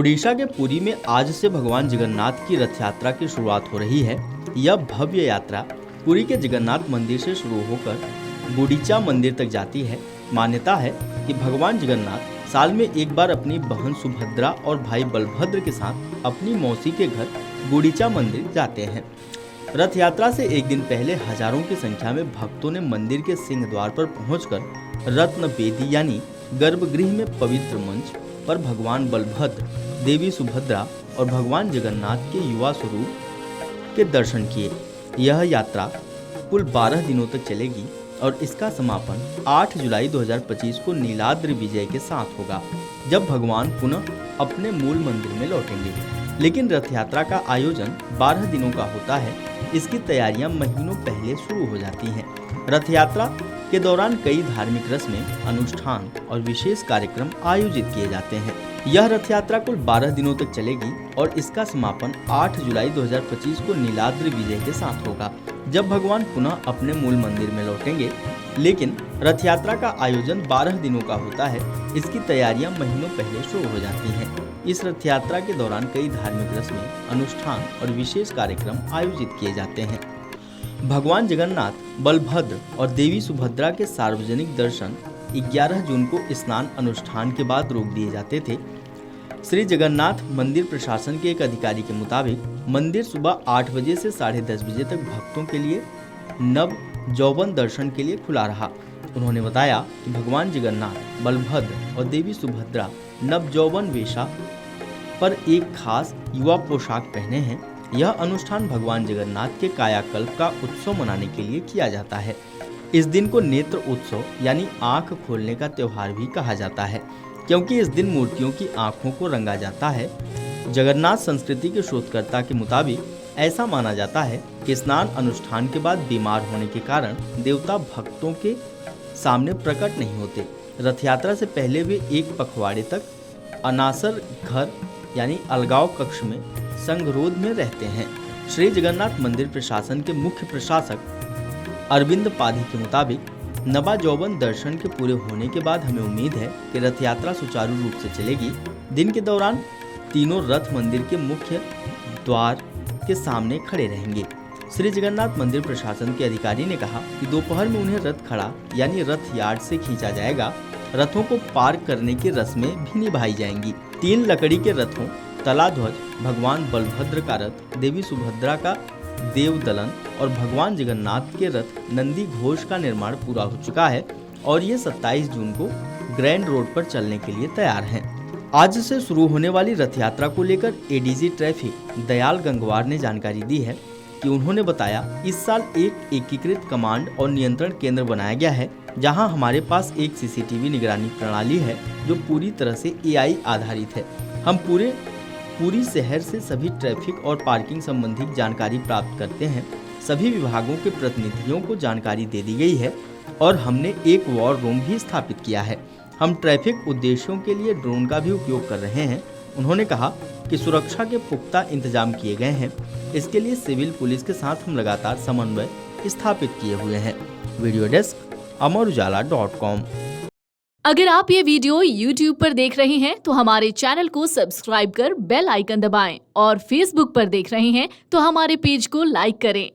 ओडिशा के पुरी में आज से भगवान जगन्नाथ की रथ यात्रा की शुरुआत हो रही है। यह भव्य यात्रा पुरी के जगन्नाथ मंदिर से शुरू होकर गुंडीचा मंदिर तक जाती है। मान्यता है कि भगवान जगन्नाथ साल में एक बार अपनी बहन सुभद्रा और भाई बलभद्र के साथ अपनी मौसी के घर गुंडीचा मंदिर जाते हैं। रथ यात्रा से एक दिन पहले हजारों की संख्या में भक्तों ने मंदिर के सिंह द्वार पर पहुंचकर रत्न बेदी यानी गर्भगृह में पवित्र मंच पर भगवान बलभद्र, देवी सुभद्रा और भगवान जगन्नाथ के युवा स्वरूप के दर्शन किए। यह यात्रा कुल 12 दिनों तक चलेगी और इसका समापन 8 जुलाई 2025 को नीलाद्रि विजय के साथ होगा, जब भगवान पुनः अपने मूल मंदिर में लौटेंगे। लेकिन रथ यात्रा का आयोजन 12 दिनों का होता है। इसकी तैयारियां महीनों पहले शुरू हो जाती हैं। रथ यात्रा के दौरान कई धार्मिक रस्में, अनुष्ठान और विशेष कार्यक्रम आयोजित किए जाते हैं। यह रथ यात्रा कुल 12 दिनों तक चलेगी और इसका समापन 8 जुलाई 2025 को नीलाद्रि विजय के साथ होगा, जब भगवान पुनः अपने मूल मंदिर में लौटेंगे। लेकिन रथ यात्रा का आयोजन 12 दिनों का होता है। इसकी तैयारियां महीनों पहले शुरू हो जाती हैं। इस रथ यात्रा के दौरान कई धार्मिक रस्में, अनुष्ठान और विशेष कार्यक्रम आयोजित किए जाते हैं। भगवान जगन्नाथ, बलभद्र और देवी सुभद्रा के सार्वजनिक दर्शन 11 जून को स्नान अनुष्ठान के बाद रोक दिए जाते थे। श्री जगन्नाथ मंदिर प्रशासन के एक अधिकारी के मुताबिक मंदिर सुबह 8 बजे से 10:30 बजे तक भक्तों के लिए नव यौवन दर्शन के लिए खुला रहा। उन्होंने बताया कि भगवान जगन्नाथ, बलभद्र और देवी सुभद्रा नव यौवन वेशा पर एक खास युवा पोशाक पहने हैं। यह अनुष्ठान भगवान जगन्नाथ के कायाकल्प का उत्सव मनाने के लिए किया जाता है। इस दिन को नेत्र उत्सव यानी आंख खोलने का त्योहार भी कहा जाता है, क्योंकि इस दिन मूर्तियों की आंखों को रंगा जाता है। जगन्नाथ संस्कृति के शोधकर्ता के मुताबिक ऐसा माना जाता है कि स्नान अनुष्ठान के बाद बीमार होने के कारण देवता भक्तों के सामने प्रकट नहीं होते। रथ यात्रा से पहले वे एक पखवाड़े तक अनासर घर यानी अलगाव कक्ष में संगरोध में रहते हैं। श्री जगन्नाथ मंदिर प्रशासन के मुख्य प्रशासक अरविंद पाधी के मुताबिक नवा यौवन दर्शन के पूरे होने के बाद हमें उम्मीद है कि रथ यात्रा सुचारू रूप से चलेगी। दिन के दौरान तीनों रथ मंदिर के मुख्य द्वार के सामने खड़े रहेंगे। श्री जगन्नाथ मंदिर प्रशासन के अधिकारी ने कहा कि दोपहर में उन्हें रथ खड़ा यानी रथ यार्ड से खींचा जाएगा। रथों को पार्क करने की रस्में भी निभाई जाएंगी। 3 लकड़ी के रथों, तलाध्वज, भगवान बलभद्र का रथ, देवी सुभद्रा का देवदलन और भगवान जगन्नाथ के रथ नंदी घोष का निर्माण पूरा हो चुका है और ये 27 जून को ग्रैंड रोड पर चलने के लिए तैयार हैं। आज से शुरू होने वाली रथ यात्रा को लेकर एडीजी ट्रैफिक दयाल गंगवार ने जानकारी दी है कि उन्होंने बताया, इस साल एक एकीकृत कमांड और नियंत्रण केंद्र बनाया गया है, जहां हमारे पास एक सीसीटीवी निगरानी प्रणाली है जो पूरी तरह से एआई आधारित है। हम पूरी शहर से सभी ट्रैफिक और पार्किंग संबंधी जानकारी प्राप्त करते हैं। सभी विभागों के प्रतिनिधियों को जानकारी दे दी गई है और हमने एक वॉर रूम भी स्थापित किया है। हम ट्रैफिक उद्देश्यों के लिए ड्रोन का भी उपयोग कर रहे हैं। उन्होंने कहा कि सुरक्षा के पुख्ता इंतजाम किए गए हैं। इसके लिए सिविल पुलिस के साथ हम लगातार समन्वय स्थापित किए हुए हैं। Video desk Amar Ujala dot com. अगर आप ये वीडियो YouTube पर देख रहे हैं तो हमारे चैनल को सब्सक्राइब कर बेल आइकन दबाएं और Facebook पर देख रहे हैं तो हमारे पेज को लाइक करें।